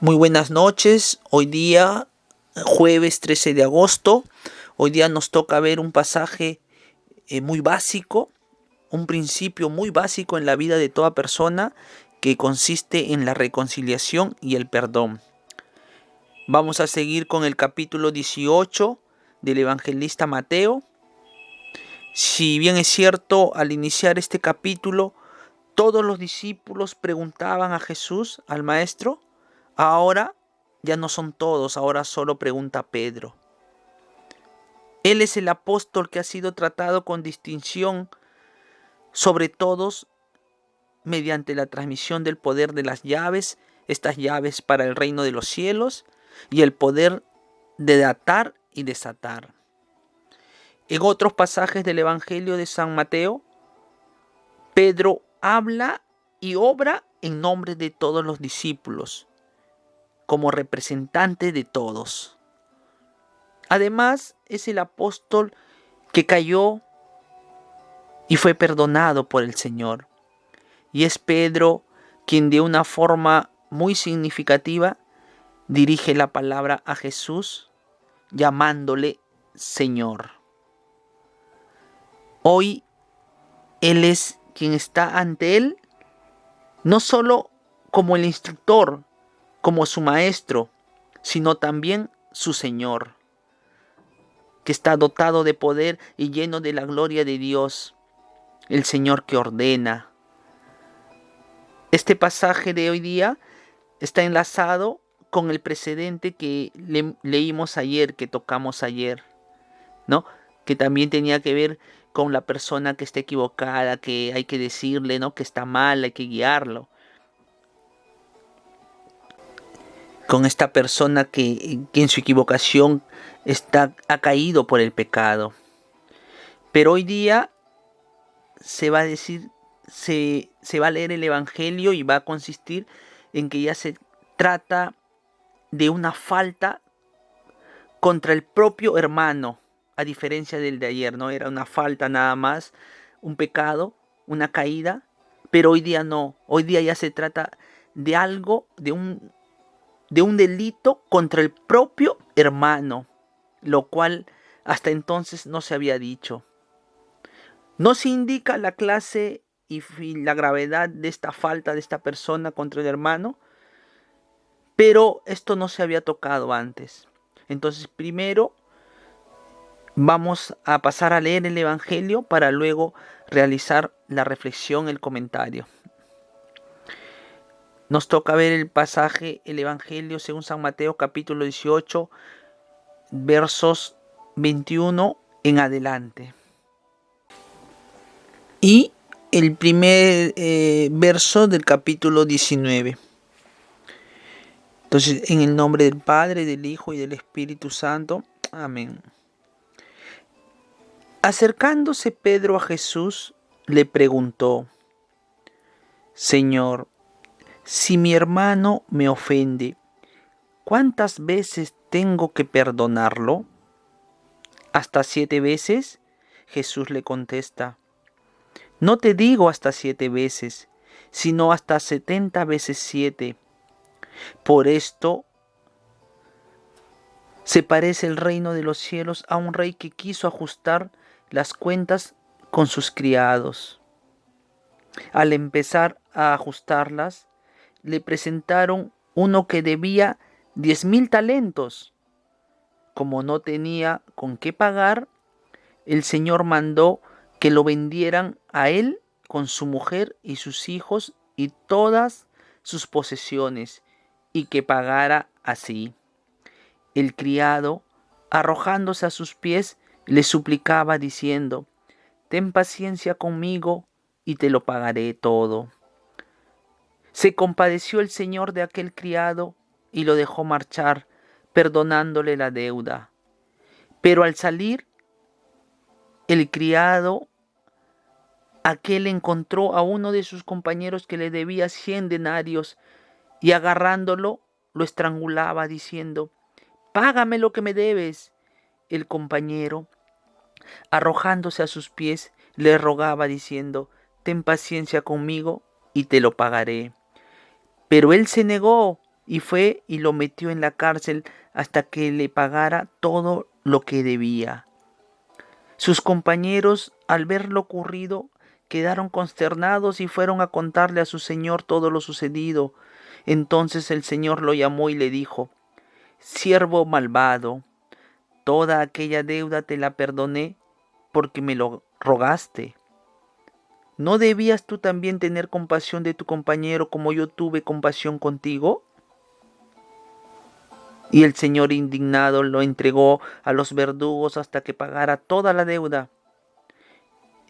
Muy buenas noches. Hoy día, jueves 13 de agosto, hoy día nos toca ver un pasaje muy básico, un principio muy básico en la vida de toda persona que consiste en la reconciliación y el perdón. Vamos a seguir con el capítulo 18 del evangelista Mateo. Si bien es cierto, al iniciar este capítulo, todos los discípulos preguntaban a Jesús, al maestro, ahora ya no son todos, ahora solo pregunta Pedro. Él es el apóstol que ha sido tratado con distinción sobre todos mediante la transmisión del poder de las llaves, estas llaves para el reino de los cielos y el poder de atar y desatar. En otros pasajes del Evangelio de San Mateo, Pedro habla y obra en nombre de todos los discípulos, como representante de todos. Además, es el apóstol que cayó y fue perdonado por el Señor. Y es Pedro quien de una forma muy significativa dirige la palabra a Jesús, llamándole Señor. Hoy Él es quien está ante Él, no solo como el instructor, como su maestro, sino también su Señor, que está dotado de poder y lleno de la gloria de Dios, el Señor que ordena. Este pasaje de hoy día está enlazado con el precedente que leímos ayer, que tocamos ayer, ¿no? Que también tenía que ver con la persona que está equivocada, que hay que decirle, ¿no?, que está mal, hay que guiarlo. Con esta persona que en su equivocación ha caído por el pecado. Pero hoy día se va a decir, se va a leer el Evangelio y va a consistir en que ya se trata de una falta contra el propio hermano, a diferencia del de ayer, ¿no? Era una falta nada más, un pecado, una caída, pero hoy día no. Hoy día ya se trata de algo, de un delito contra el propio hermano, lo cual hasta entonces no se había dicho. No se indica la clase y la gravedad de esta falta de esta persona contra el hermano, pero esto no se había tocado antes. Entonces primero vamos a pasar a leer el Evangelio para luego realizar la reflexión, el comentario. Nos toca ver el pasaje, el Evangelio según San Mateo capítulo 18, versos 21 en adelante. Y el primer verso del capítulo 19. Entonces, en el nombre del Padre, del Hijo y del Espíritu Santo. Amén. Acercándose Pedro a Jesús, le preguntó: Señor, si mi hermano me ofende, ¿cuántas veces tengo que perdonarlo? ¿Hasta 7 veces? Jesús le contesta: No te digo hasta 7 veces, sino hasta 70 veces 7. Por esto se parece el reino de los cielos a un rey que quiso ajustar las cuentas con sus criados. Al empezar a ajustarlas, le presentaron uno que debía 10,000 talentos. Como no tenía con qué pagar, el Señor mandó que lo vendieran a él con su mujer y sus hijos y todas sus posesiones, y que pagara así. El criado, arrojándose a sus pies, le suplicaba diciendo: Ten paciencia conmigo y te lo pagaré todo. Se compadeció el señor de aquel criado y lo dejó marchar, perdonándole la deuda. Pero al salir, el criado aquel encontró a uno de sus compañeros que le debía 100 denarios y agarrándolo lo estrangulaba diciendo: Págame lo que me debes. El compañero, arrojándose a sus pies, le rogaba diciendo: Ten paciencia conmigo y te lo pagaré. Pero él se negó y fue y lo metió en la cárcel hasta que le pagara todo lo que debía. Sus compañeros, al ver lo ocurrido, quedaron consternados y fueron a contarle a su señor todo lo sucedido. Entonces el señor lo llamó y le dijo: Siervo malvado, toda aquella deuda te la perdoné porque me lo rogaste. ¿No debías tú también tener compasión de tu compañero como yo tuve compasión contigo? Y el Señor indignado lo entregó a los verdugos hasta que pagara toda la deuda.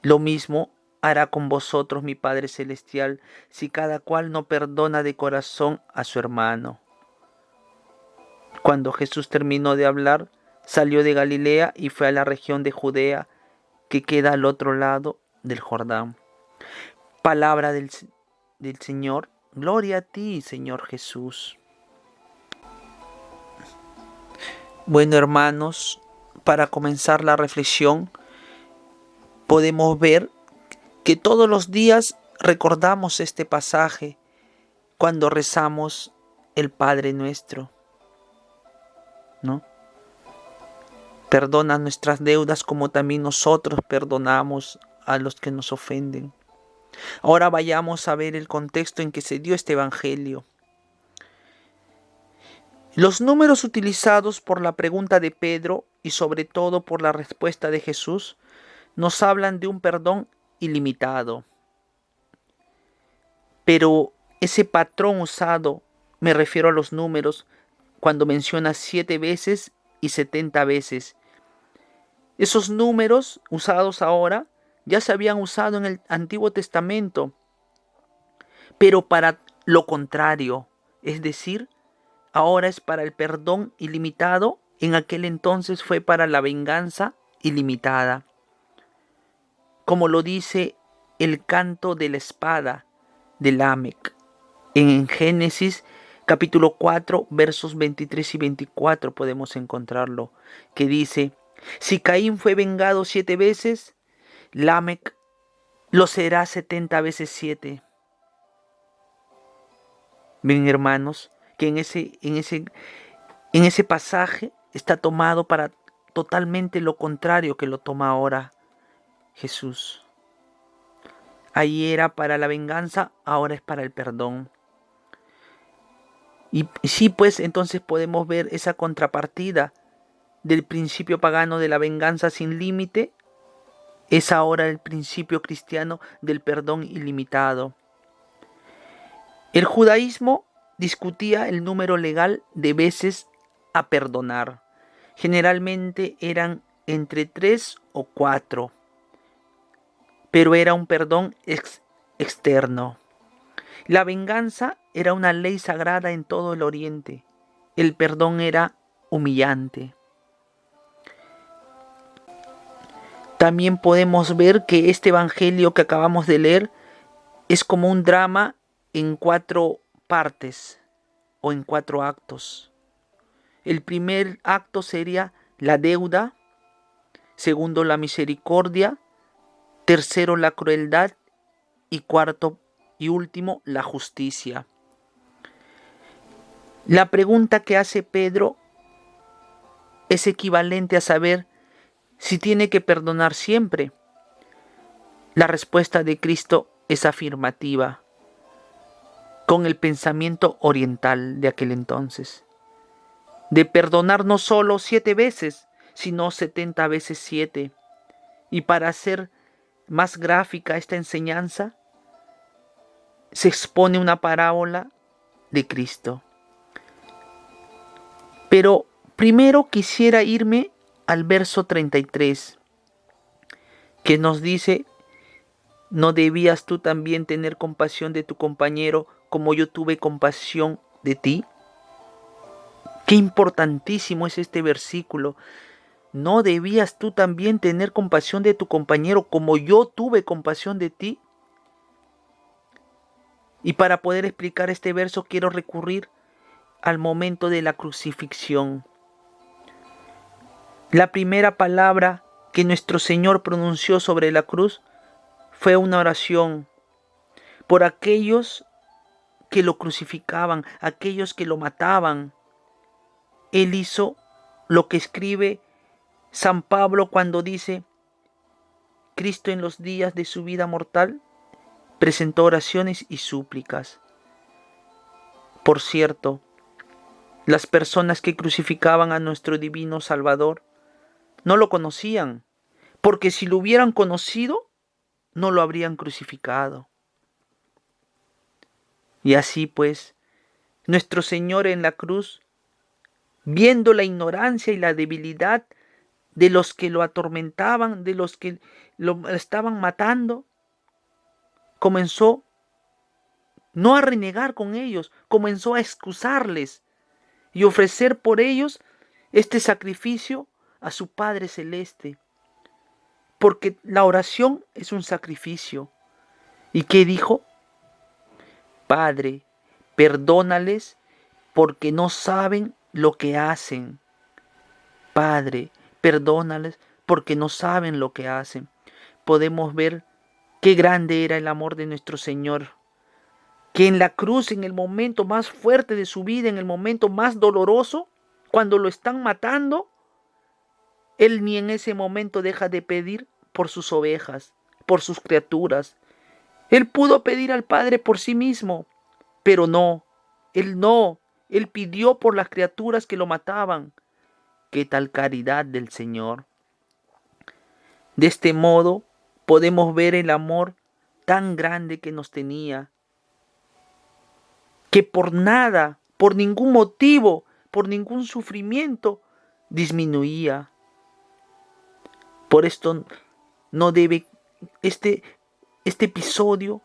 Lo mismo hará con vosotros mi Padre Celestial, si cada cual no perdona de corazón a su hermano. Cuando Jesús terminó de hablar, salió de Galilea y fue a la región de Judea, que queda al otro lado del Jordán. Palabra del Señor. Gloria a ti, Señor Jesús. Bueno, hermanos, para comenzar la reflexión, podemos ver que todos los días recordamos este pasaje cuando rezamos el Padre Nuestro, ¿no? Perdona nuestras deudas como también nosotros perdonamos a los que nos ofenden. Ahora vayamos a ver el contexto en que se dio este evangelio. Los números utilizados por la pregunta de Pedro y sobre todo por la respuesta de Jesús nos hablan de un perdón ilimitado. Pero ese patrón usado, me refiero a los números, cuando menciona 7 veces y 70 veces. Esos números usados ahora ya se habían usado en el Antiguo Testamento, pero para lo contrario, es decir, ahora es para el perdón ilimitado, en aquel entonces fue para la venganza ilimitada. Como lo dice el canto de la espada de Lamec en Génesis capítulo 4 versos 23 y 24 podemos encontrarlo, que dice: si Caín fue vengado 7 veces, Lamec lo será 70 veces 7. Ven, hermanos, que en ese pasaje está tomado para totalmente lo contrario que lo toma ahora Jesús. Ahí era para la venganza, ahora es para el perdón. Y sí, pues entonces podemos ver esa contrapartida del principio pagano de la venganza sin límite, es ahora el principio cristiano del perdón ilimitado. El judaísmo discutía el número legal de veces a perdonar. Generalmente eran entre 3 o 4, pero era un perdón externo. La venganza era una ley sagrada en todo el Oriente. El perdón era humillante. También podemos ver que este evangelio que acabamos de leer es como un drama en 4 partes o en 4 actos. El primer acto sería la deuda, segundo la misericordia, tercero la crueldad y cuarto y último la justicia. La pregunta que hace Pedro es equivalente a saber si tiene que perdonar siempre. La respuesta de Cristo es afirmativa, con el pensamiento oriental de aquel entonces, de perdonar no solo 7 veces, sino 70 veces 7. Y para hacer más gráfica esta enseñanza, se expone una parábola de Cristo. Pero primero quisiera irme al verso 33, que nos dice: ¿no debías tú también tener compasión de tu compañero como yo tuve compasión de ti? Qué importantísimo es este versículo. ¿No debías tú también tener compasión de tu compañero como yo tuve compasión de ti? Y para poder explicar este verso quiero recurrir al momento de la crucifixión. La primera palabra que nuestro Señor pronunció sobre la cruz fue una oración por aquellos que lo crucificaban, aquellos que lo mataban. Él hizo lo que escribe San Pablo cuando dice: Cristo en los días de su vida mortal presentó oraciones y súplicas. Por cierto, las personas que crucificaban a nuestro divino Salvador no lo conocían, porque si lo hubieran conocido, no lo habrían crucificado. Y así pues, nuestro Señor en la cruz, viendo la ignorancia y la debilidad de los que lo atormentaban, de los que lo estaban matando, comenzó no a renegar con ellos, comenzó a excusarles y ofrecer por ellos este sacrificio a su Padre Celeste. Porque la oración es un sacrificio. ¿Y qué dijo? Padre, perdónales porque no saben lo que hacen. Padre, perdónales porque no saben lo que hacen. Podemos ver qué grande era el amor de nuestro Señor, que en la cruz, en el momento más fuerte de su vida, en el momento más doloroso, cuando lo están matando, Él ni en ese momento deja de pedir por sus ovejas, por sus criaturas. Él pudo pedir al Padre por sí mismo, pero no, Él pidió por las criaturas que lo mataban. ¿Qué tal caridad del Señor? De este modo podemos ver el amor tan grande que nos tenía, que por nada, por ningún motivo, por ningún sufrimiento, disminuía. Por esto no debe este episodio,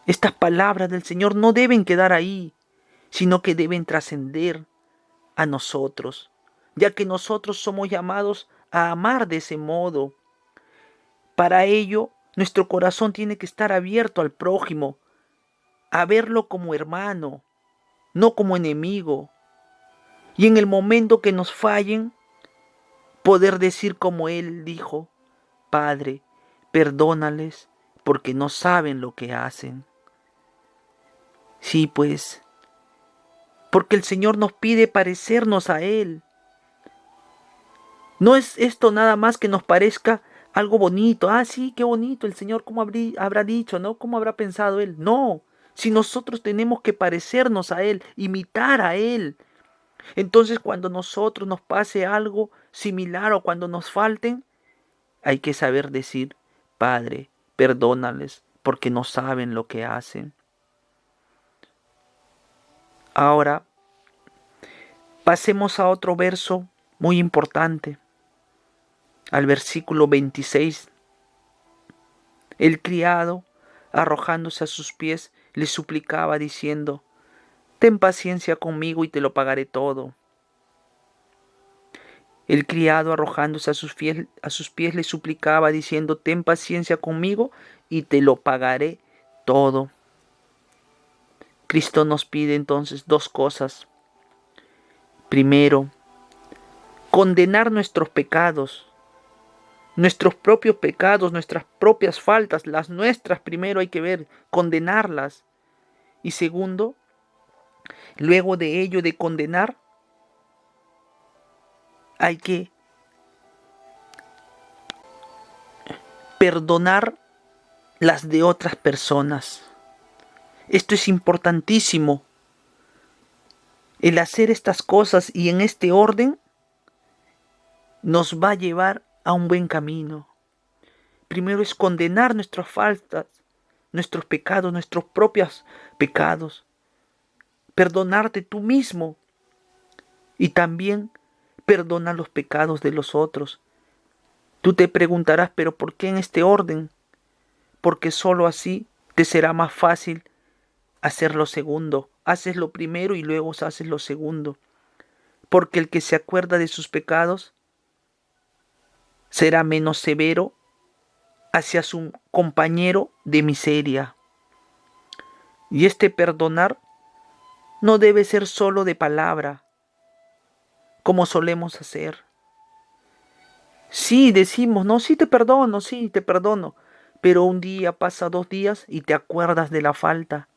estas palabras del Señor no deben quedar ahí, sino que deben trascender a nosotros, ya que nosotros somos llamados a amar de ese modo. Para ello, nuestro corazón tiene que estar abierto al prójimo, a verlo como hermano, no como enemigo. Y en el momento que nos fallen, poder decir como Él dijo: Padre, perdónales porque no saben lo que hacen. Sí, pues, porque el Señor nos pide parecernos a Él. No es esto nada más que nos parezca algo bonito. Ah, sí, qué bonito el Señor, ¿cómo habrá dicho, no? ¿Cómo habrá pensado Él? No, si nosotros tenemos que parecernos a Él, imitar a Él. Entonces, cuando a nosotros nos pase algo similar o cuando nos falten, hay que saber decir: Padre, perdónales porque no saben lo que hacen. Ahora, pasemos a otro verso muy importante, al versículo 26. El criado, arrojándose a sus pies, le suplicaba diciendo: Ten paciencia conmigo y te lo pagaré todo. El criado, arrojándose a sus pies, le suplicaba diciendo: Ten paciencia conmigo y te lo pagaré todo. Cristo nos pide entonces dos cosas. Primero, condenar nuestros pecados, nuestros propios pecados, nuestras propias faltas, las nuestras primero hay que ver, condenarlas. Y segundo, luego de ello de condenar, hay que perdonar las de otras personas. Esto es importantísimo. El hacer estas cosas y en este orden nos va a llevar a un buen camino. Primero es condenar nuestras faltas, nuestros pecados, nuestros propios pecados. Perdonarte tú mismo y también perdonar los pecados de los otros. Tú te preguntarás, ¿pero por qué en este orden? Porque sólo así te será más fácil hacer lo segundo. Haces lo primero y luego haces lo segundo. Porque el que se acuerda de sus pecados será menos severo hacia su compañero de miseria. Y este perdonar no debe ser solo de palabra, como solemos hacer. Sí, decimos, no, sí te perdono, pero un día pasa 2 días y te acuerdas de la falta.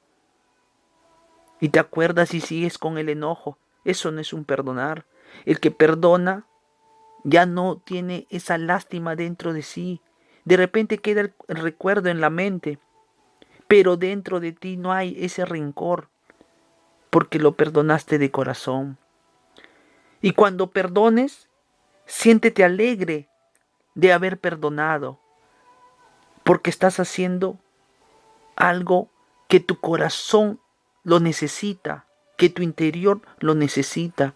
y te acuerdas y sigues con el enojo. Eso no es un perdonar. El que perdona ya no tiene esa lástima dentro de sí. De repente queda el recuerdo en la mente, pero dentro de ti no hay ese rencor, porque lo perdonaste de corazón. Y cuando perdones, siéntete alegre de haber perdonado, porque estás haciendo algo que tu corazón lo necesita, que tu interior lo necesita.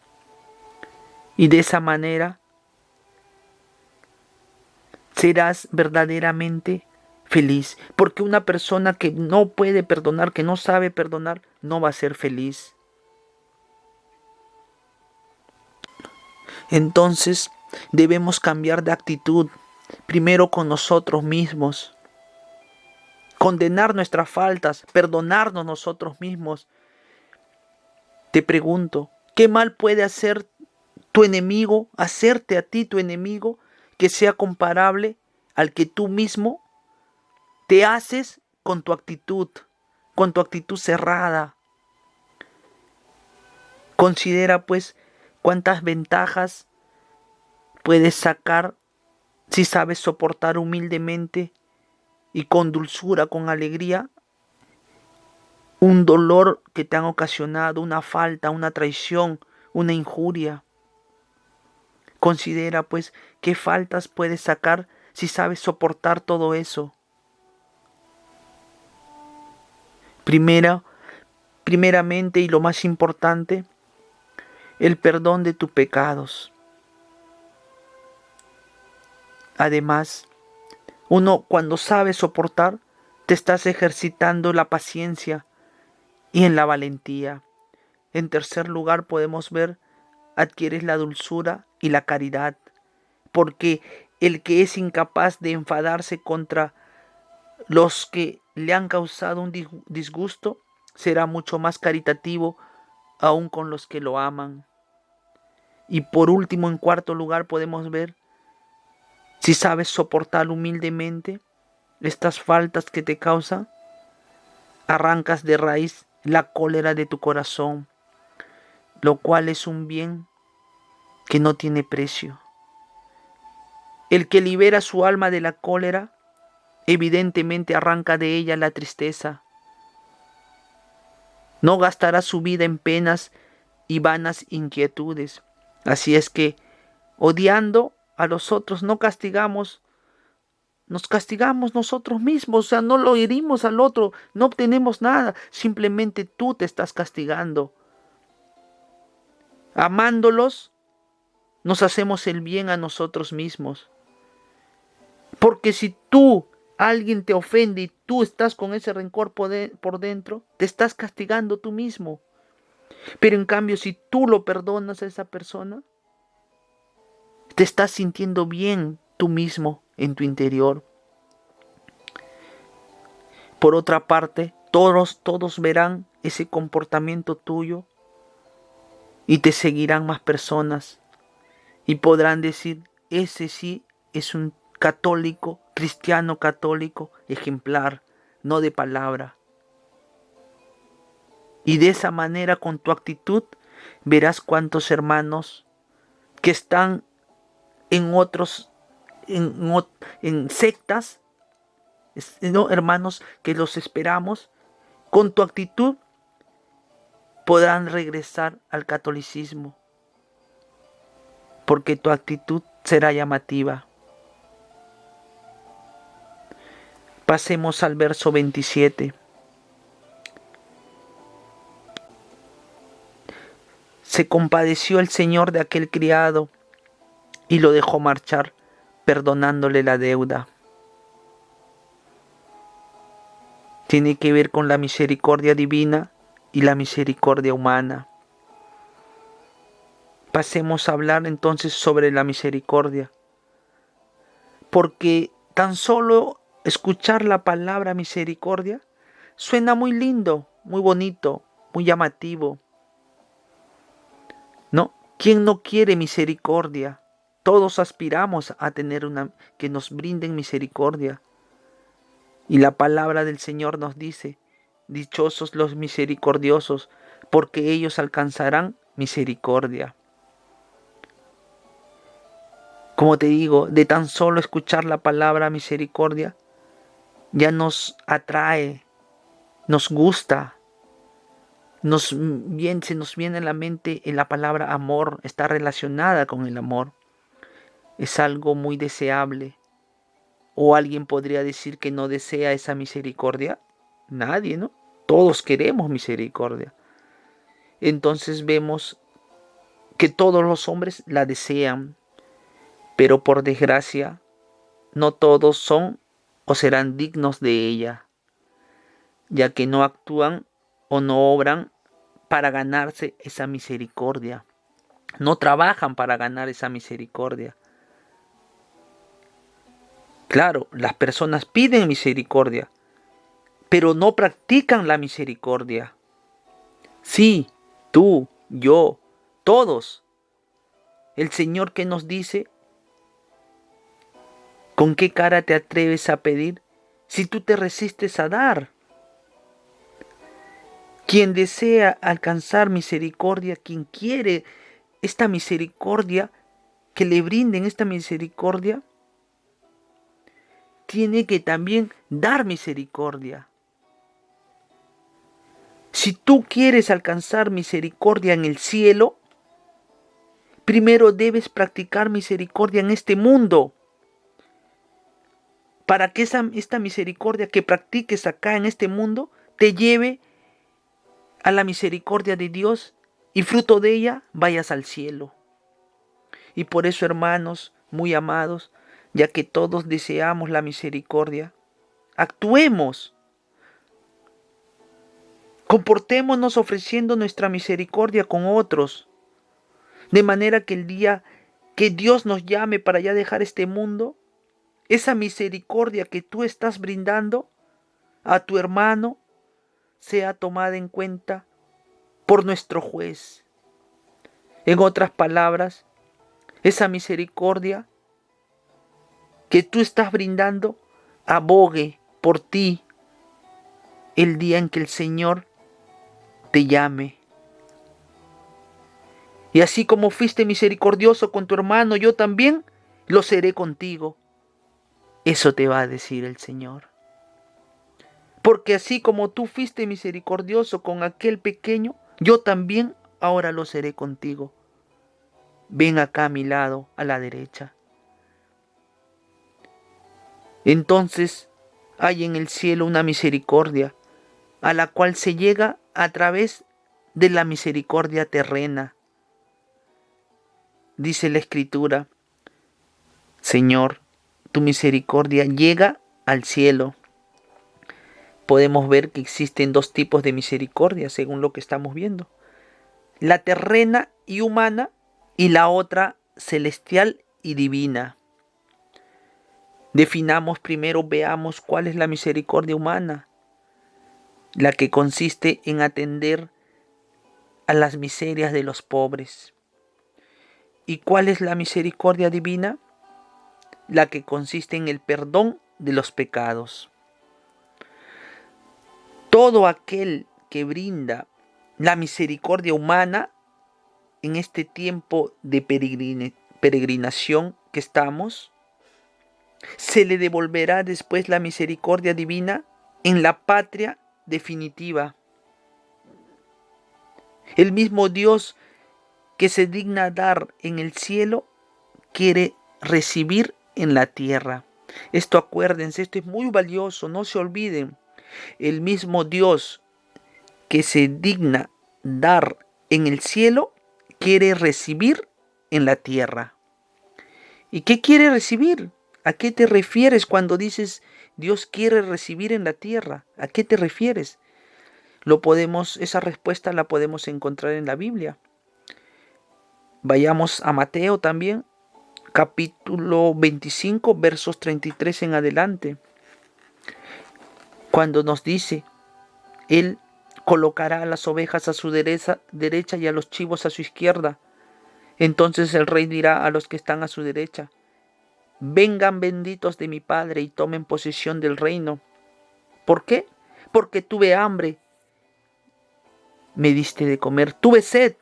Y de esa manera serás verdaderamente feliz, porque una persona que no puede perdonar, que no sabe perdonar, no va a ser feliz. Entonces debemos cambiar de actitud, primero con nosotros mismos, condenar nuestras faltas, perdonarnos nosotros mismos. Te pregunto, ¿qué mal puede hacer tu enemigo, hacerte a ti tu enemigo, que sea comparable al que tú mismo te haces con tu actitud cerrada? Considera pues cuántas ventajas puedes sacar si sabes soportar humildemente y con dulzura, con alegría, un dolor que te han ocasionado, una falta, una traición, una injuria. Considera pues qué faltas puedes sacar si sabes soportar todo eso. Primeramente y lo más importante, el perdón de tus pecados. Además, uno cuando sabe soportar, te estás ejercitando la paciencia y en la valentía. En tercer lugar podemos ver, adquieres la dulzura y la caridad, porque el que es incapaz de enfadarse contra los que le han causado un disgusto, será mucho más caritativo aún con los que lo aman. Y por último, en cuarto lugar, podemos ver, si sabes soportar humildemente estas faltas que te causan, arrancas de raíz la cólera de tu corazón, lo cual es un bien que no tiene precio. El que libera su alma de la cólera, evidentemente arranca de ella la tristeza. No gastará su vida en penas y vanas inquietudes. Así es que, odiando a los otros, nos castigamos nosotros mismos, o sea, no lo herimos al otro, no obtenemos nada, simplemente tú te estás castigando. Amándolos, nos hacemos el bien a nosotros mismos. Porque si alguien te ofende y tú estás con ese rencor por dentro, te estás castigando tú mismo. Pero en cambio, si tú lo perdonas a esa persona, te estás sintiendo bien tú mismo en tu interior. Por otra parte, todos verán ese comportamiento tuyo y te seguirán más personas y podrán decir, ese sí es un católico, cristiano católico ejemplar, no de palabra. Y de esa manera, con tu actitud, verás cuántos hermanos que están en sectas, no, hermanos que los esperamos, con tu actitud podrán regresar al catolicismo, porque tu actitud será llamativa. Pasemos al verso 27. Se compadeció el Señor de aquel criado y lo dejó marchar, perdonándole la deuda. Tiene que ver con la misericordia divina y la misericordia humana. Pasemos a hablar entonces sobre la misericordia, porque tan solo escuchar la palabra misericordia suena muy lindo, muy bonito, muy llamativo. ¿No? ¿Quién no quiere misericordia? Todos aspiramos a tener que nos brinden misericordia. Y la palabra del Señor nos dice, dichosos los misericordiosos, porque ellos alcanzarán misericordia. Como te digo, de tan solo escuchar la palabra misericordia, ya nos atrae, nos gusta, se nos viene a la mente la palabra amor, está relacionada con el amor. Es algo muy deseable. ¿O alguien podría decir que no desea esa misericordia? Nadie, ¿no? Todos queremos misericordia. Entonces vemos que todos los hombres la desean, pero por desgracia no todos son o serán dignos de ella, ya que no actúan o no obran para ganarse esa misericordia. No trabajan para ganar esa misericordia. Claro, las personas piden misericordia, pero no practican la misericordia. Sí, tú, yo, todos. El Señor que nos dice, ¿con qué cara te atreves a pedir si tú te resistes a dar? Quien desea alcanzar misericordia, quien quiere esta misericordia, que le brinden esta misericordia, tiene que también dar misericordia. Si tú quieres alcanzar misericordia en el cielo, primero debes practicar misericordia en este mundo. Para que esta misericordia que practiques acá en este mundo te lleve a la misericordia de Dios y fruto de ella vayas al cielo. Y por eso, hermanos, muy amados, ya que todos deseamos la misericordia, actuemos. Comportémonos ofreciendo nuestra misericordia con otros, de manera que el día que Dios nos llame para ya dejar este mundo, esa misericordia que tú estás brindando a tu hermano sea tomada en cuenta por nuestro juez. En otras palabras, esa misericordia que tú estás brindando abogue por ti el día en que el Señor te llame. Y así como fuiste misericordioso con tu hermano, yo también lo seré contigo. Eso te va a decir el Señor. Porque así como tú fuiste misericordioso con aquel pequeño, yo también ahora lo seré contigo. Ven acá a mi lado, a la derecha. Entonces hay en el cielo una misericordia, a la cual se llega a través de la misericordia terrena. Dice la Escritura, Señor, tu misericordia llega al cielo. Podemos ver que existen dos tipos de misericordia según lo que estamos viendo. La terrena y humana y la otra celestial y divina. Definamos primero, veamos cuál es la misericordia humana, la que consiste en atender a las miserias de los pobres. ¿Y cuál es la misericordia divina? La que consiste en el perdón de los pecados. Todo aquel que brinda la misericordia humana en este tiempo de peregrinación que estamos, se le devolverá después la misericordia divina en la patria definitiva. El mismo Dios que se digna dar en el cielo quiere recibir en la tierra. Esto acuérdense, esto es muy valioso, no se olviden. El mismo Dios que se digna dar en el cielo quiere recibir en la tierra. ¿Y qué quiere recibir? ¿A qué te refieres cuando dices Dios quiere recibir en la tierra? ¿A qué te refieres? Esa respuesta la podemos encontrar en la Biblia. Vayamos a Mateo también, capítulo 25, versos 33 en adelante. Cuando nos dice, Él colocará a las ovejas a su derecha y a los chivos a su izquierda. Entonces el rey dirá a los que están a su derecha, vengan benditos de mi Padre y tomen posesión del reino. ¿Por qué? Porque tuve hambre me diste de comer. Tuve sed,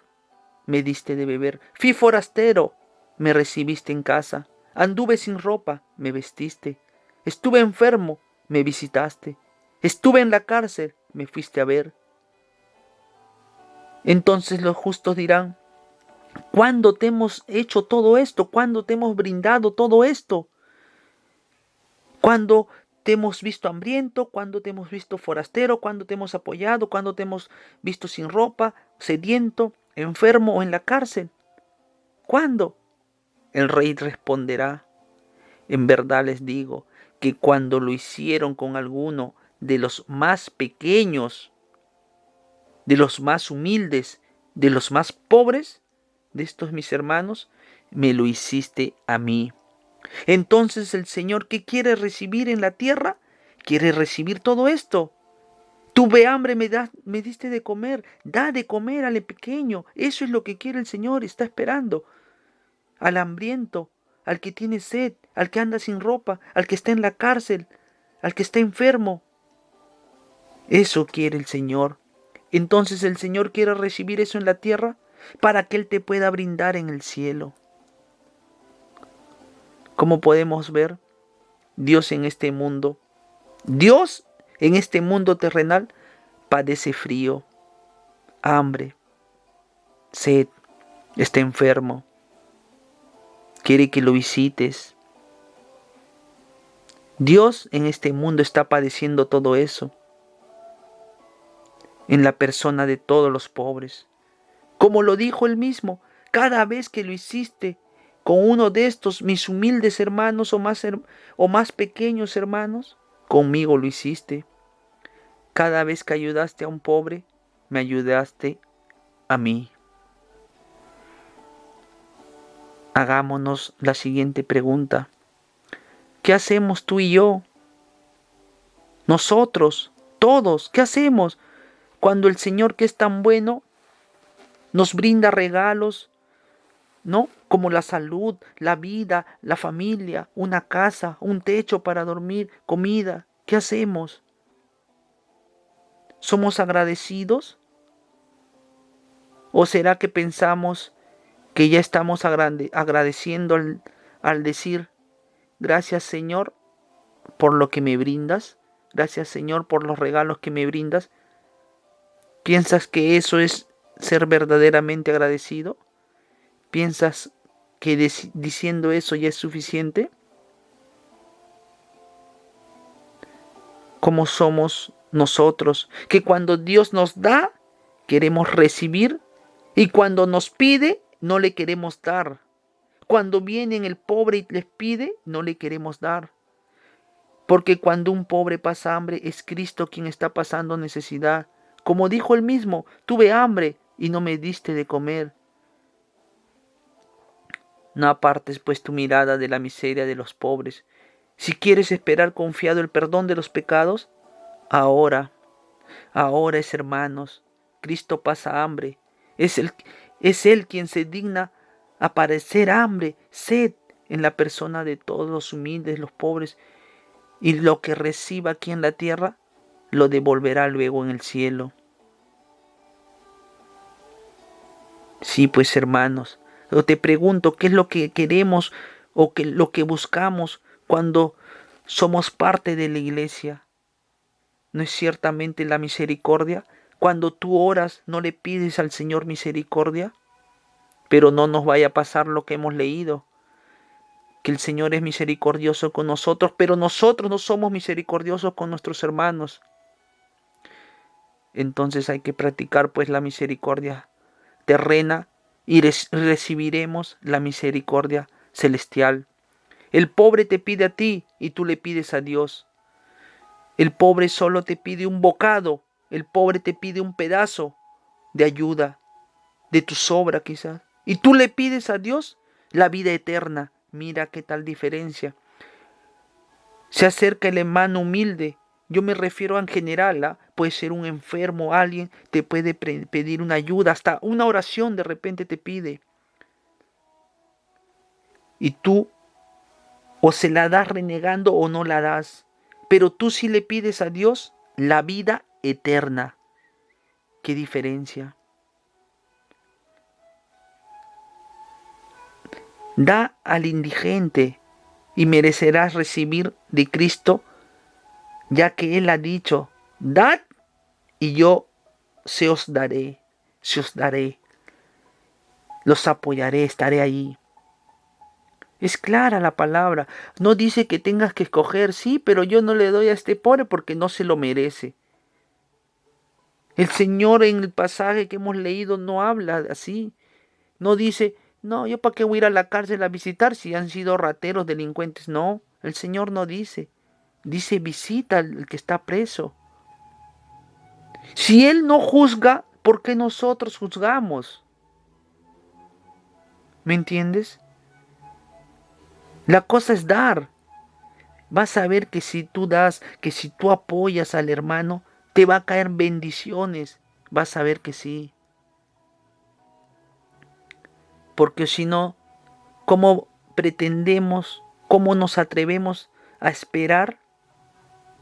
me diste de beber. Fui forastero, me recibiste en casa. Anduve sin ropa, me vestiste. Estuve enfermo, me visitaste. Estuve en la cárcel, me fuiste a ver. Entonces los justos dirán, ¿cuándo te hemos hecho todo esto? ¿Cuándo te hemos brindado todo esto? ¿Cuándo te hemos visto hambriento? ¿Cuándo te hemos visto forastero? ¿Cuándo te hemos apoyado? ¿Cuándo te hemos visto sin ropa, sediento, enfermo o en la cárcel? ¿Cuándo? El rey responderá, en verdad les digo que cuando lo hicieron con alguno de los más pequeños, de los más humildes, de los más pobres, de estos mis hermanos, me lo hiciste a mí. Entonces el Señor, ¿qué quiere recibir en la tierra? Quiere recibir todo esto. Tuve hambre, me diste de comer. Da de comer al pequeño. Eso es lo que quiere el Señor, está esperando. Al hambriento, al que tiene sed, al que anda sin ropa, al que está en la cárcel, al que está enfermo. Eso quiere el Señor. Entonces el Señor quiere recibir eso en la tierra para que Él te pueda brindar en el cielo. Como podemos ver, Dios en este mundo terrenal padece frío, hambre, sed, está enfermo, quiere que lo visites. Dios en este mundo está padeciendo todo eso en la persona de todos los pobres. Como lo dijo Él mismo, cada vez que lo hiciste con uno de estos mis humildes hermanos o más pequeños hermanos, conmigo lo hiciste. Cada vez que ayudaste a un pobre, me ayudaste a mí. Hagámonos la siguiente pregunta. ¿Qué hacemos tú y yo? Nosotros, todos, ¿qué hacemos cuando el Señor, que es tan bueno, nos brinda regalos, ¿no? Como la salud, la vida, la familia, una casa, un techo para dormir, comida? ¿Qué hacemos? ¿Somos agradecidos? ¿O será que pensamos que ya estamos agradeciendo al decir, gracias Señor por lo que me brindas? Gracias Señor por los regalos que me brindas. ¿Piensas que eso es ser verdaderamente agradecido? ¿Piensas que diciendo eso ya es suficiente? ¿Cómo somos nosotros? Que cuando Dios nos da, queremos recibir, y cuando nos pide, no le queremos dar. Cuando viene el pobre y les pide, no le queremos dar. Porque cuando un pobre pasa hambre, es Cristo quien está pasando necesidad. Como dijo él mismo, tuve hambre y no me diste de comer. No apartes pues tu mirada de la miseria de los pobres. Si quieres esperar confiado el perdón de los pecados, ahora es hermanos, Cristo pasa hambre. Es Él quien se digna a padecer hambre, sed en la persona de todos los humildes, los pobres, y lo que reciba aquí en la tierra, lo devolverá luego en el cielo. Sí, pues hermanos, yo te pregunto, ¿qué es lo que queremos o lo que buscamos cuando somos parte de la iglesia? ¿No es ciertamente la misericordia? Cuando tú oras, ¿no le pides al Señor misericordia? Pero no nos vaya a pasar lo que hemos leído, que el Señor es misericordioso con nosotros, pero nosotros no somos misericordiosos con nuestros hermanos. Entonces hay que practicar pues la misericordia terrena y recibiremos la misericordia celestial. El pobre te pide a ti y tú le pides a Dios. El pobre solo te pide un bocado, el pobre te pide un pedazo de ayuda, de tu sobra quizás. Y tú le pides a Dios la vida eterna. Mira qué tal diferencia. Se acerca el hermano humilde. Yo me refiero en general, ¿ah? Puede ser un enfermo, alguien te puede pedir una ayuda, hasta una oración de repente te pide. Y tú o se la das renegando o no la das. Pero tú sí le pides a Dios la vida eterna. ¿Qué diferencia? Da al indigente y merecerás recibir de Cristo, ya que Él ha dicho, dad y yo se os daré, los apoyaré, estaré ahí. Es clara la palabra. No dice que tengas que escoger, sí, pero yo no le doy a este pobre porque no se lo merece. El Señor en el pasaje que hemos leído no habla así. No dice, no, yo para qué voy a ir a la cárcel a visitar si han sido rateros, delincuentes. No, el Señor no dice. Dice, visita al que está preso. Si Él no juzga, ¿por qué nosotros juzgamos? ¿Me entiendes? La cosa es dar. Vas a ver que si tú das, que si tú apoyas al hermano, te va a caer bendiciones. Vas a ver que sí. Porque si no, ¿cómo pretendemos, cómo nos atrevemos a esperar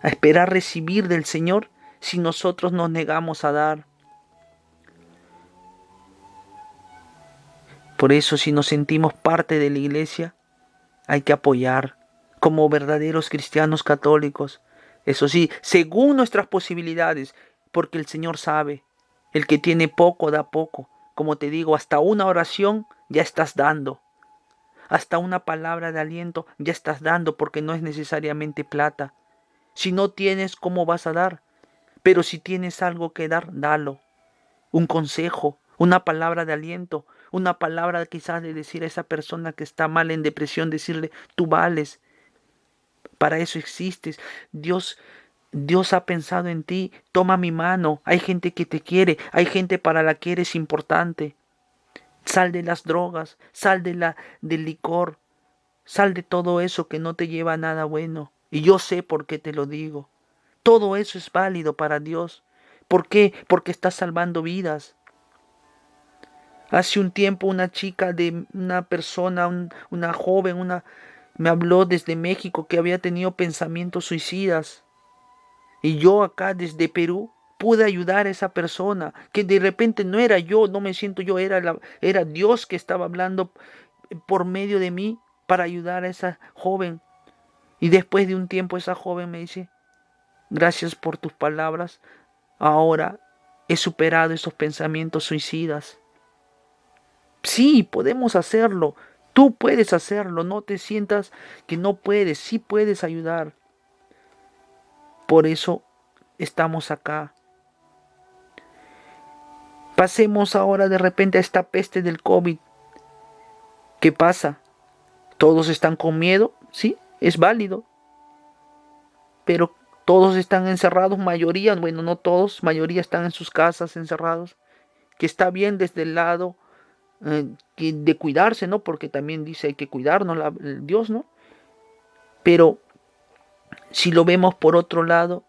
recibir del Señor si nosotros nos negamos a dar? Por eso, si nos sentimos parte de la iglesia, hay que apoyar como verdaderos cristianos católicos. Eso sí, según nuestras posibilidades, porque el Señor sabe, el que tiene poco da poco. Como te digo, hasta una oración ya estás dando. Hasta una palabra de aliento ya estás dando, porque no es necesariamente plata. Si no tienes, ¿cómo vas a dar? Pero si tienes algo que dar, dalo. Un consejo, una palabra de aliento, una palabra quizás de decir a esa persona que está mal en depresión, decirle, tú vales, para eso existes. Dios ha pensado en ti, toma mi mano. Hay gente que te quiere, hay gente para la que eres importante. Sal de las drogas, sal del licor, sal de todo eso que no te lleva a nada bueno. Y yo sé por qué te lo digo. Todo eso es válido para Dios. ¿Por qué? Porque estás salvando vidas. Hace un tiempo una chica de una persona, una joven, me habló desde México que había tenido pensamientos suicidas. Y yo acá desde Perú pude ayudar a esa persona, que de repente no era yo, no me siento yo, era Dios que estaba hablando por medio de mí para ayudar a esa joven. Y después de un tiempo esa joven me dice, gracias por tus palabras, ahora he superado esos pensamientos suicidas. Sí, podemos hacerlo. Tú puedes hacerlo. No te sientas que no puedes. Sí puedes ayudar. Por eso estamos acá. Pasemos ahora de repente a esta peste del COVID. ¿Qué pasa? ¿Todos están con miedo? Sí, es válido. Pero todos están encerrados, mayoría, bueno, no todos, mayoría están en sus casas encerrados. Que está bien desde el lado de cuidarse, ¿no? Porque también dice hay que cuidarnos, Dios, ¿no? Pero si lo vemos por otro lado,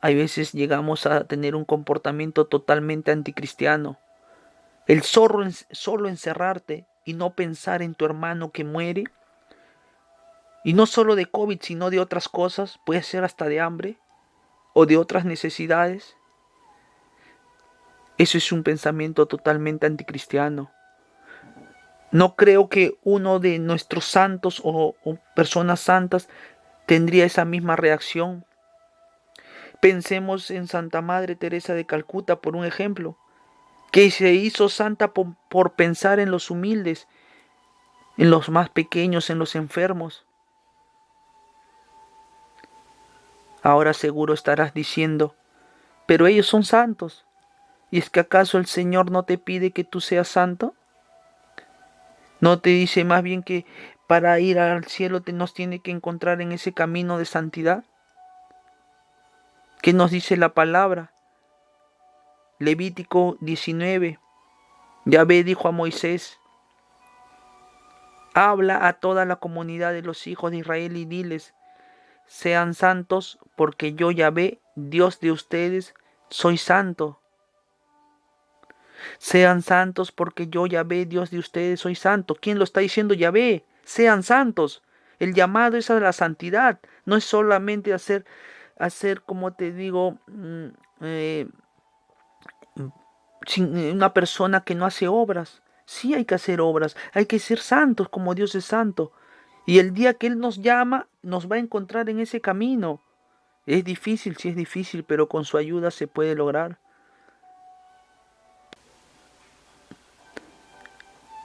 hay veces llegamos a tener un comportamiento totalmente anticristiano. El solo encerrarte y no pensar en tu hermano que muere, y no solo de COVID, sino de otras cosas, puede ser hasta de hambre o de otras necesidades. Eso es un pensamiento totalmente anticristiano. No creo que uno de nuestros santos o personas santas tendría esa misma reacción. Pensemos en Santa Madre Teresa de Calcuta, por un ejemplo, que se hizo santa por pensar en los humildes, en los más pequeños, en los enfermos. Ahora seguro estarás diciendo, pero ellos son santos. ¿Y es que acaso el Señor no te pide que tú seas santo? ¿No te dice más bien que para ir al cielo nos tiene que encontrar en ese camino de santidad? ¿Qué nos dice la palabra? Levítico 19. Yahvé dijo a Moisés, habla a toda la comunidad de los hijos de Israel y diles, sean santos porque yo Yahvé, Dios de ustedes, soy santo. Sean santos porque yo Yahvé, Dios de ustedes, soy santo. ¿Quién lo está diciendo? Yahvé. Sean santos. El llamado es a la santidad. No es solamente hacer como te digo, una persona que no hace obras. Sí hay que hacer obras, hay que ser santos como Dios es santo. Y el día que Él nos llama, nos va a encontrar en ese camino. Es difícil, sí es difícil, pero con su ayuda se puede lograr.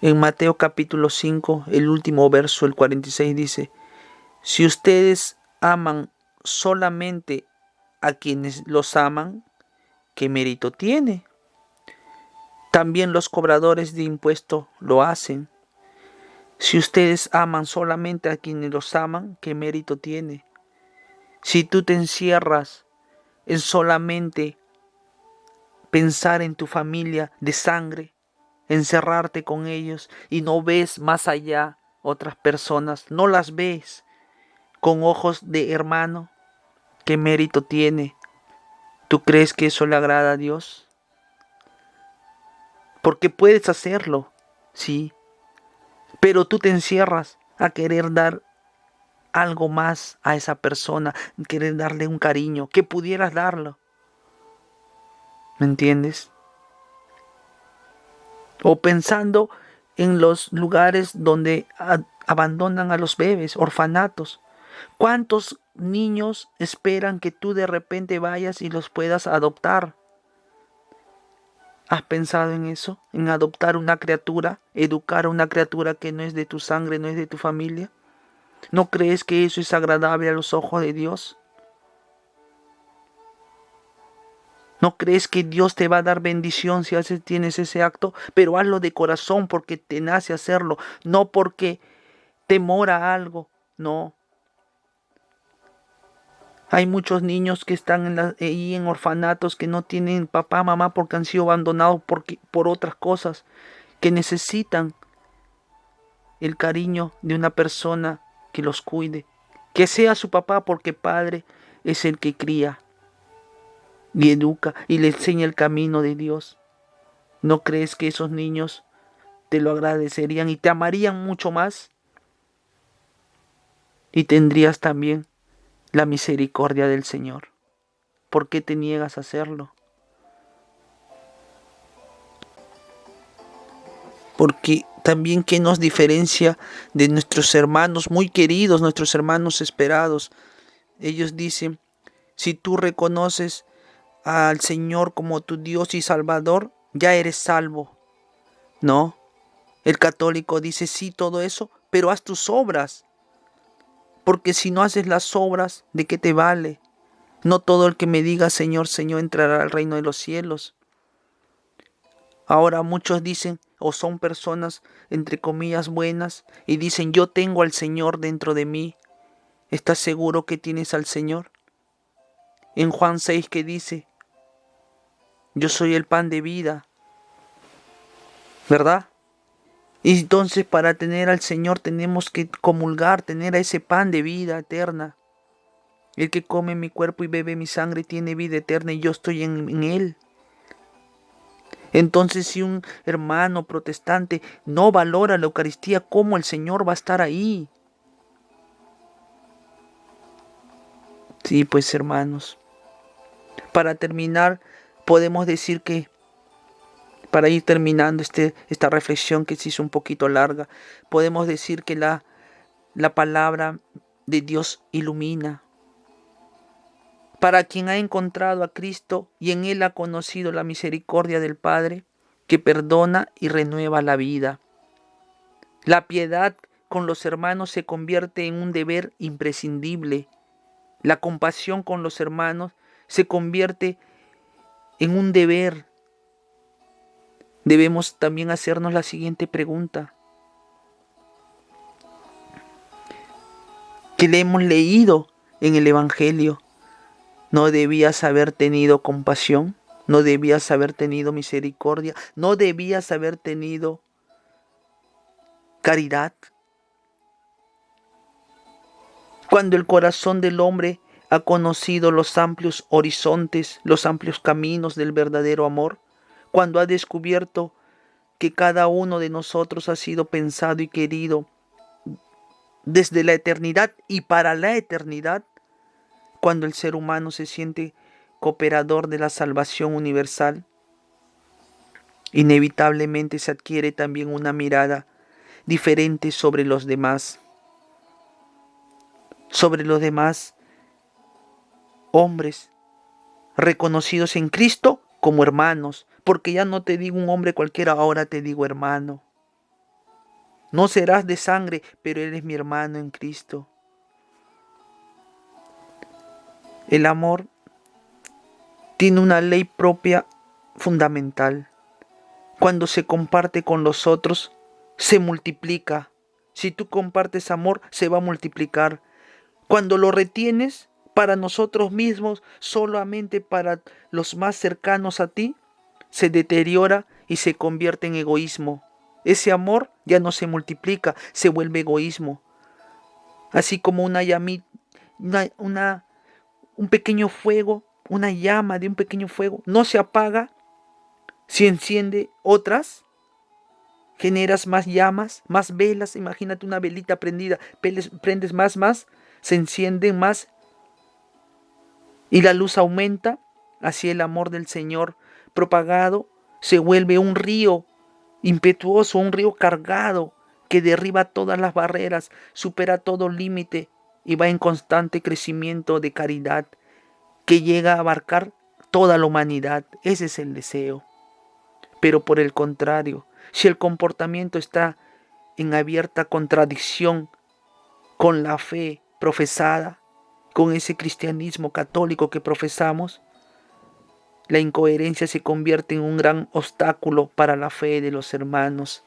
En Mateo capítulo 5, el último verso, el 46 dice: si ustedes aman solamente a quienes los aman, ¿qué mérito tiene? También los cobradores de impuestos lo hacen. Si ustedes aman solamente a quienes los aman, ¿qué mérito tiene? Si tú te encierras en solamente pensar en tu familia de sangre, encerrarte con ellos y no ves más allá otras personas, no las ves con ojos de hermano, ¿qué mérito tiene? ¿Tú crees que eso le agrada a Dios? Porque puedes hacerlo, sí, pero tú te encierras a querer dar algo más a esa persona, querer darle un cariño, que pudieras darlo. ¿Me entiendes? O pensando en los lugares donde abandonan a los bebés, orfanatos. ¿Cuántos niños esperan que tú de repente vayas y los puedas adoptar? ¿Has pensado en eso? ¿En adoptar una criatura? ¿Educar a una criatura que no es de tu sangre, no es de tu familia? ¿No crees que eso es agradable a los ojos de Dios? ¿No crees que Dios te va a dar bendición si tienes ese acto? Pero hazlo de corazón porque te nace hacerlo, no porque temor a algo, no. Hay muchos niños que están ahí en orfanatos que no tienen papá, mamá porque han sido abandonados por otras cosas, que necesitan el cariño de una persona que los cuide. Que sea su papá porque padre es el que cría y educa y le enseña el camino de Dios. ¿No crees que esos niños te lo agradecerían y te amarían mucho más? Y tendrías también la misericordia del Señor. ¿Por qué te niegas a hacerlo? Porque también qué nos diferencia de nuestros hermanos muy queridos, nuestros hermanos esperados. Ellos dicen, si tú reconoces al Señor como tu Dios y Salvador, ya eres salvo. No, el católico dice sí todo eso, pero haz tus obras. Porque si no haces las obras, ¿de qué te vale? No todo el que me diga Señor, Señor entrará al reino de los cielos. Ahora muchos dicen, o son personas entre comillas buenas, y dicen yo tengo al Señor dentro de mí. ¿Estás seguro que tienes al Señor? En Juan 6 que dice, yo soy el pan de vida, ¿verdad? Y entonces para tener al Señor tenemos que comulgar, tener a ese pan de vida eterna. El que come mi cuerpo y bebe mi sangre tiene vida eterna y yo estoy en él. Entonces si un hermano protestante no valora la Eucaristía, ¿cómo el Señor va a estar ahí? Sí, pues hermanos, para terminar podemos decir que, para ir terminando esta reflexión que se hizo un poquito larga, podemos decir que la palabra de Dios ilumina. Para quien ha encontrado a Cristo y en Él ha conocido la misericordia del Padre, que perdona y renueva la vida. La piedad con los hermanos se convierte en un deber imprescindible. La compasión con los hermanos se convierte en un deber. Debemos también hacernos la siguiente pregunta. ¿Qué le hemos leído en el Evangelio? ¿No debías haber tenido compasión? ¿No debías haber tenido misericordia? ¿No debías haber tenido caridad? Cuando el corazón del hombre ha conocido los amplios horizontes, los amplios caminos del verdadero amor, cuando ha descubierto que cada uno de nosotros ha sido pensado y querido desde la eternidad y para la eternidad, cuando el ser humano se siente cooperador de la salvación universal, Inevitablemente se adquiere también una mirada diferente sobre los demás hombres reconocidos en Cristo como hermanos, porque ya no te digo un hombre cualquiera, ahora te digo hermano. No serás de sangre, pero eres mi hermano en Cristo. El amor tiene una ley propia fundamental. Cuando se comparte con los otros, se multiplica. Si tú compartes amor, se va a multiplicar. Cuando lo retienes para nosotros mismos, solamente para los más cercanos a ti, se deteriora y se convierte en egoísmo. Ese amor ya no se multiplica, se vuelve egoísmo. Así como una llamita, un pequeño fuego, una llama de un pequeño fuego, no se apaga si enciende otras. Generas más llamas, más velas. Imagínate una velita prendida, prendes más, se encienden más y la luz aumenta. Así el amor del Señor propagado se vuelve un río impetuoso, un río cargado que derriba todas las barreras, supera todo límite y va en constante crecimiento de caridad que llega a abarcar toda la humanidad. Ese es el deseo. Pero por el contrario, si el comportamiento está en abierta contradicción con la fe profesada, con ese cristianismo católico que profesamos, la incoherencia se convierte en un gran obstáculo para la fe de los hermanos.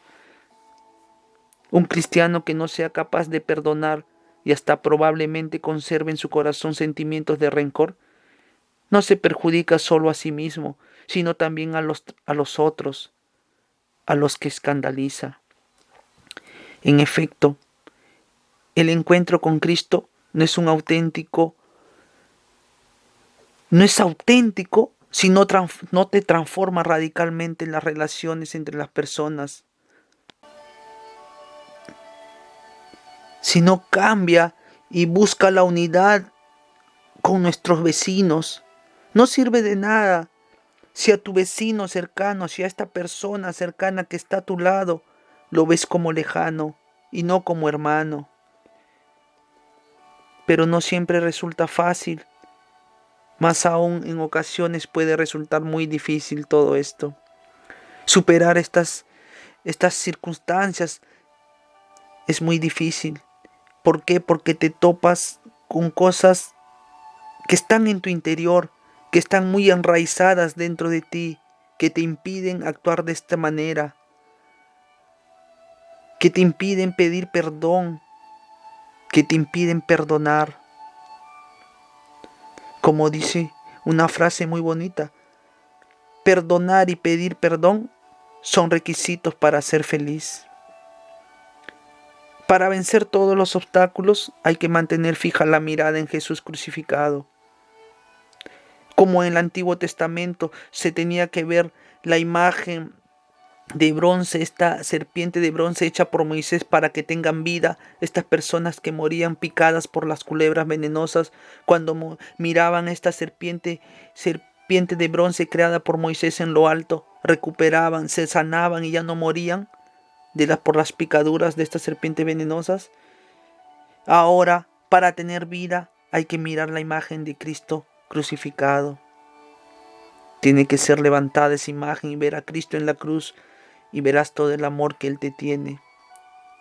Un cristiano que no sea capaz de perdonar y hasta probablemente conserve en su corazón sentimientos de rencor, no se perjudica solo a sí mismo, sino también a los otros, a los que escandaliza. En efecto, el encuentro con Cristo no es auténtico si no te transforma radicalmente en las relaciones entre las personas. Si no cambia y busca la unidad con nuestros vecinos, no sirve de nada si a tu vecino cercano, si a esta persona cercana que está a tu lado, lo ves como lejano y no como hermano. Pero no siempre resulta fácil. Más aún en ocasiones puede resultar muy difícil todo esto. Superar estas circunstancias es muy difícil. ¿Por qué? Porque te topas con cosas que están en tu interior, que están muy enraizadas dentro de ti, que te impiden actuar de esta manera, que te impiden pedir perdón, que te impiden perdonar. Como dice una frase muy bonita, perdonar y pedir perdón son requisitos para ser feliz. Para vencer todos los obstáculos hay que mantener fija la mirada en Jesús crucificado. Como en el Antiguo Testamento se tenía que ver la imagen de bronce, esta serpiente de bronce hecha por Moisés para que tengan vida, estas personas que morían picadas por las culebras venenosas, cuando miraban esta serpiente de bronce creada por Moisés en lo alto, recuperaban, se sanaban y ya no morían por las picaduras de estas serpientes venenosas. Ahora, para tener vida, hay que mirar la imagen de Cristo crucificado. Tiene que ser levantada esa imagen y ver a Cristo en la cruz y verás todo el amor que Él te tiene.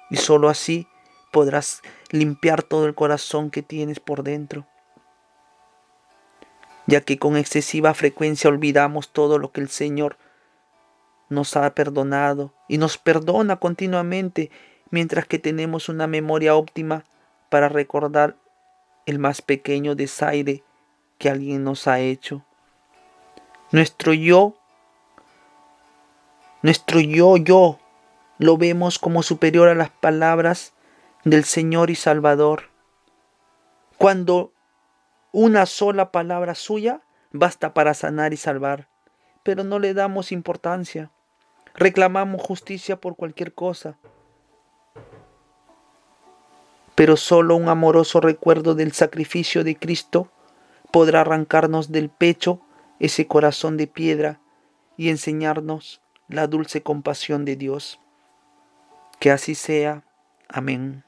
Y solo así podrás limpiar todo el corazón que tienes por dentro. Ya que con excesiva frecuencia olvidamos todo lo que el Señor nos ha perdonado y nos perdona continuamente, mientras que tenemos una memoria óptima para recordar el más pequeño desaire que alguien nos ha hecho. Nuestro yo, lo vemos como superior a las palabras del Señor y Salvador. Cuando una sola palabra suya basta para sanar y salvar, pero no le damos importancia. Reclamamos justicia por cualquier cosa. Pero solo un amoroso recuerdo del sacrificio de Cristo podrá arrancarnos del pecho ese corazón de piedra y enseñarnos la dulce compasión de Dios. Que así sea. Amén.